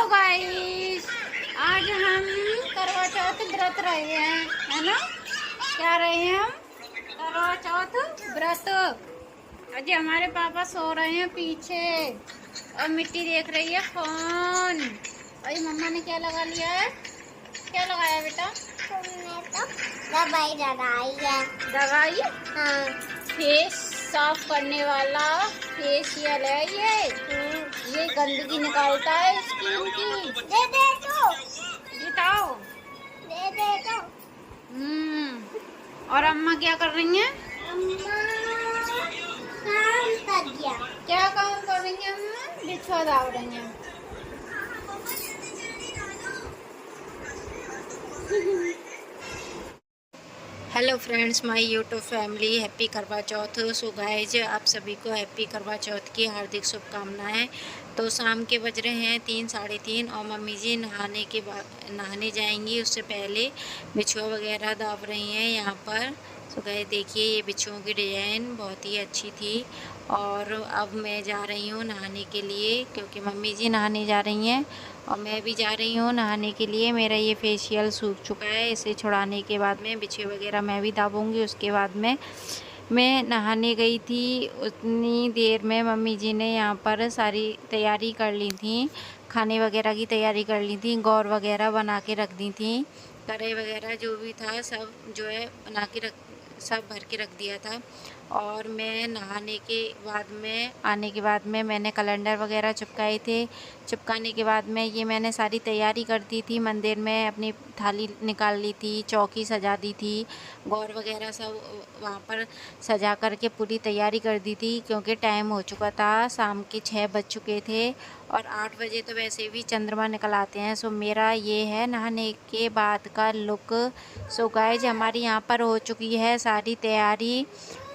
Guys, आज हम करवा चौथ व्रत रहे हैं, है ना। क्या रहे हैं हम? करवा चौथ व्रत। अजय हमारे पापा सो रहे हैं पीछे और मिट्टी देख रही है फोन। अरे मम्मा ने क्या लगा लिया है? क्या लगाया बेटा? तुमने तो दवाई लगाई है। दवाई? हाँ। फेस साफ करने वाला फेशियल है ये गंदगी निकालता है स्किन की। दे दे तो। बताओ। दे दे तो। और अम्मा क्या कर रही हैं? अम्मा काम कर दिया। क्या काम कर रही हैं अम्मा? बिछुआ दाव रही हैं। Hello friends, my YouTube family, happy Karva Chauth. So guys, आप सभी को हैप्पी करवा चौथ की हार्दिक शुभकामनाएं। तो शाम के बज रहे हैं 3 साढ़े 3 और मम्मी जी नहाने जाएंगी। उससे पहले बिछुआ वगैरह दाव रही हैं यहाँ पर। सो गाइज देखिए, ये बिछुओं की डिज़ाइन बहुत ही अच्छी थी। और अब मैं जा रही हूँ नहाने के लिए, क्योंकि मम्मी जी नहाने जा रही हैं और मैं भी जा रही हूँ नहाने के लिए। मेरा ये फेशियल सूख चुका है, इसे छुड़ाने के बाद में बिछे वगैरह मैं भी दाबूंगी। उसके बाद में मैं नहाने गई थी। उतनी देर में मम्मी जी ने यहाँ पर सारी तैयारी कर ली थी, खाने वगैरह की तैयारी कर ली थी। गौर वगैरह बना के रख दी थी, कढ़ाई वगैरह जो भी था सब जो है बना के सब भर के रख दिया था। और मैं नहाने के बाद में आने के बाद में मैंने कैलेंडर वगैरह चिपकाए थे। चिपकाने के बाद में ये मैंने सारी तैयारी कर दी थी। मंदिर में अपनी थाली निकाल ली थी, चौकी सजा दी थी, गौर वगैरह सब वहाँ पर सजा करके पूरी तैयारी कर दी थी, क्योंकि टाइम हो चुका था, शाम के 6 बज चुके थे और 8 बजे तो वैसे भी चंद्रमा निकल आते हैं। सो मेरा ये है नहाने के बाद का लुक। सो गाइज, हमारी यहाँ पर हो चुकी है सारी तैयारी।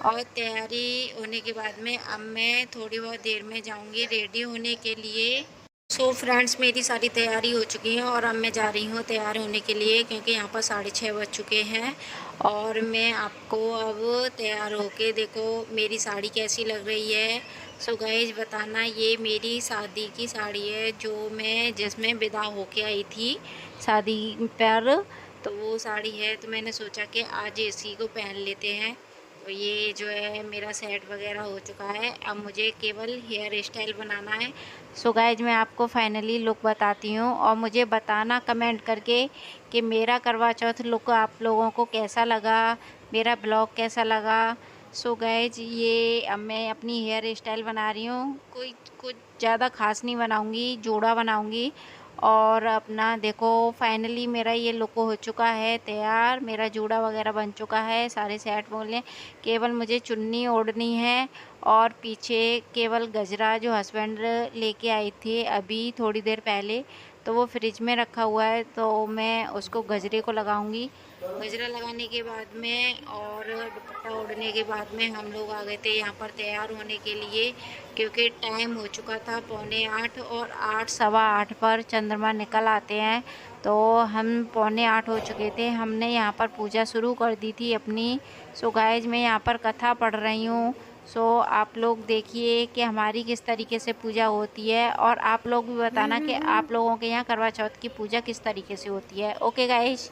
और तैयारी होने के बाद में अब मैं थोड़ी बहुत देर में जाऊंगी रेडी होने के लिए। सो फ्रेंड्स, मेरी सारी तैयारी हो चुकी है और अब मैं जा रही हूँ तैयार होने के लिए, क्योंकि यहाँ पर 6:30 बज चुके हैं। और मैं आपको अब तैयार होके देखो मेरी साड़ी कैसी लग रही है। सो गाइज बताना, ये मेरी शादी की साड़ी है जो मैं जिसमें विदा होके आई थी शादी पर। तो वो साड़ी है, तो मैंने सोचा कि आज इसी को पहन लेते हैं। तो ये जो है मेरा सेट वगैरह हो चुका है, अब मुझे केवल हेयर स्टाइल बनाना है। सो गाइज, मैं आपको फाइनली लुक बताती हूँ और मुझे बताना कमेंट करके कि मेरा करवा चौथ लुक आप लोगों को कैसा लगा, मेरा ब्लॉग कैसा लगा। सो गाइज, ये अब मैं अपनी हेयर स्टाइल बना रही हूँ। कोई कुछ ज़्यादा ख़ास नहीं बनाऊँगी, जोड़ा बनाऊँगी। और अपना देखो, फाइनली मेरा ये लुक हो चुका है तैयार। मेरा जूड़ा वगैरह बन चुका है, सारे सेट बोले, केवल मुझे चुन्नी ओढ़नी है। और पीछे केवल गजरा जो हस्बैंड लेके आए थे अभी थोड़ी देर पहले, तो वो फ्रिज में रखा हुआ है, तो मैं उसको गजरे को लगाऊंगी। गजरा लगाने के बाद में और दुपट्टा ओढ़ने के बाद में हम लोग आ गए थे यहाँ पर तैयार होने के लिए, क्योंकि टाइम हो चुका था 7:45 और 8 सवा 8 पर चंद्रमा निकल आते हैं। तो हम 7:45 हो चुके थे, हमने यहाँ पर पूजा शुरू कर दी थी अपनी। सो गाइज, मैं यहाँ पर कथा पढ़ रही हूँ। सो आप लोग देखिए कि हमारी किस तरीके से पूजा होती है, और आप लोग भी बताना कि आप लोगों के यहाँ करवा चौथ की पूजा किस तरीके से होती है। Okay guys.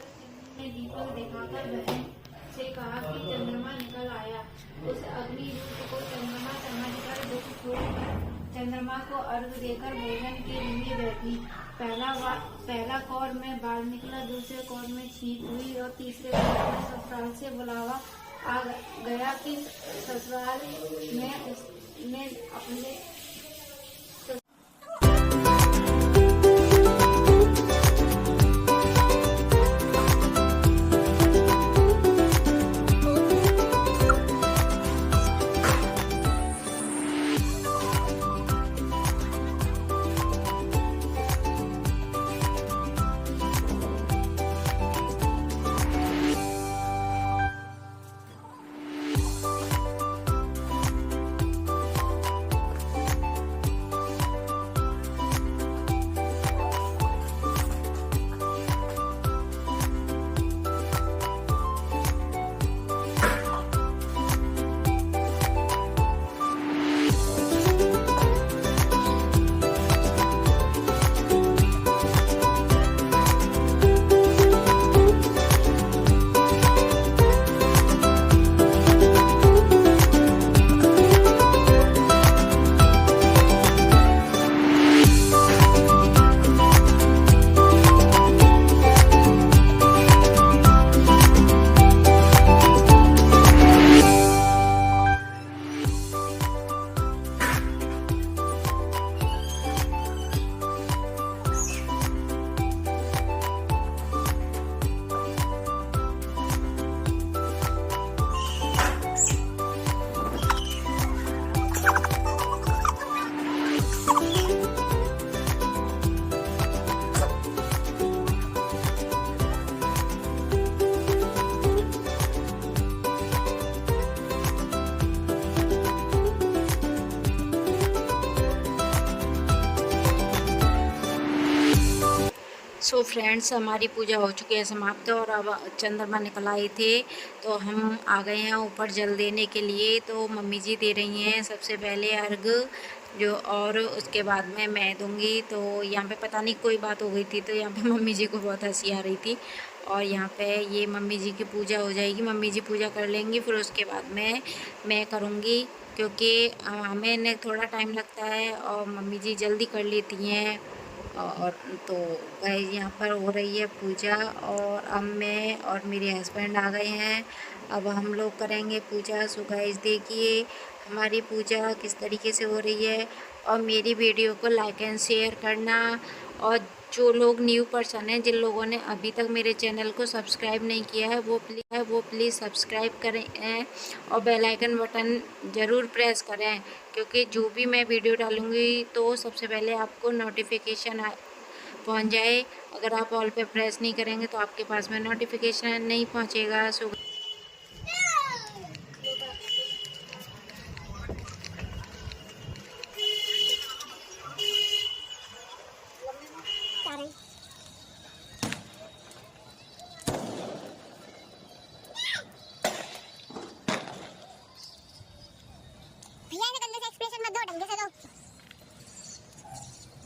दीपक दिखाकर बहन से कहा कि चंद्रमा निकल आया। उस अग्नि रूप को चंद्रमा समझकर दुख छोड़कर चंद्रमा को अर्घ देकर भोजन के लिए बैठी। पहला कौर में बाल निकला, दूसरे कौर में छींक हुई और तीसरे कौर में ससुराल से बुलावा आ गया कि ससुराल में उसने अपने सो फ्रेंड्स, हमारी पूजा हो चुकी है समाप्त और अब चंद्रमा निकल आए थे, तो हम आ गए हैं ऊपर जल देने के लिए। तो मम्मी जी दे रही हैं सबसे पहले अर्घ जो, और उसके बाद में मैं दूंगी। तो यहाँ पे पता नहीं कोई बात हो गई थी, तो यहाँ पे मम्मी जी को बहुत हंसी आ रही थी। और यहाँ पे ये मम्मी जी की पूजा हो जाएगी, मम्मी जी पूजा कर लेंगी, फिर उसके बाद में मैं करूँगी, क्योंकि हमें थोड़ा टाइम लगता है और मम्मी जी जल्दी कर लेती हैं। और तो गाइस यहाँ पर हो रही है पूजा, और अब मैं और मेरे हस्बैंड आ गए हैं। अब हम लोग करेंगे पूजा। सो गाइस देखिए हमारी पूजा किस तरीके से हो रही है, और मेरी वीडियो को लाइक एंड शेयर करना। और जो लोग न्यू पर्सन हैं, जिन लोगों ने अभी तक मेरे चैनल को सब्सक्राइब नहीं किया है, वो प्लीज़ सब्सक्राइब करें और बेल आइकन बटन ज़रूर प्रेस करें, क्योंकि जो भी मैं वीडियो डालूँगी तो सबसे पहले आपको नोटिफिकेशन पहुँच जाए। अगर आप ऑल पे प्रेस नहीं करेंगे तो आपके पास में नोटिफिकेशन नहीं पहुँचेगा। सो भैया ने गंदे से एक्सप्रेशन मत दो, ढंग से दो।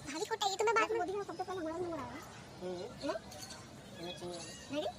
भाभी को ये तो मैं बात में बोली हूं, सबसे पहले घोड़ा नहीं उड़ाया है। रेडी?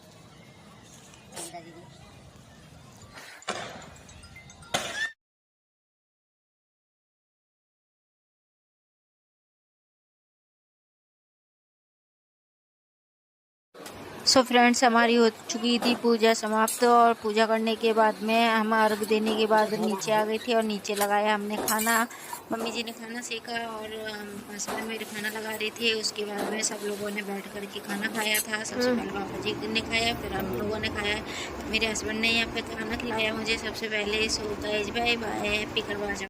सो फ्रेंड्स, हमारी हो चुकी थी पूजा समाप्त, और पूजा करने के बाद में हम अर्घ देने के बाद नीचे आ गई थी और नीचे लगाया हमने खाना। मम्मी जी ने खाना सेका और हम हस्बैंड मेरे खाना लगा रहे थे। उसके बाद में सब लोगों ने बैठ कर के खाना खाया था। सबसे पहले पापा जी ने खाया, फिर हम लोगों ने खाया। तो मेरे हस्बैंड ने यहाँ पे खाना खिलाया मुझे सबसे पहले। So guys bye bye, happy Karva चौथ।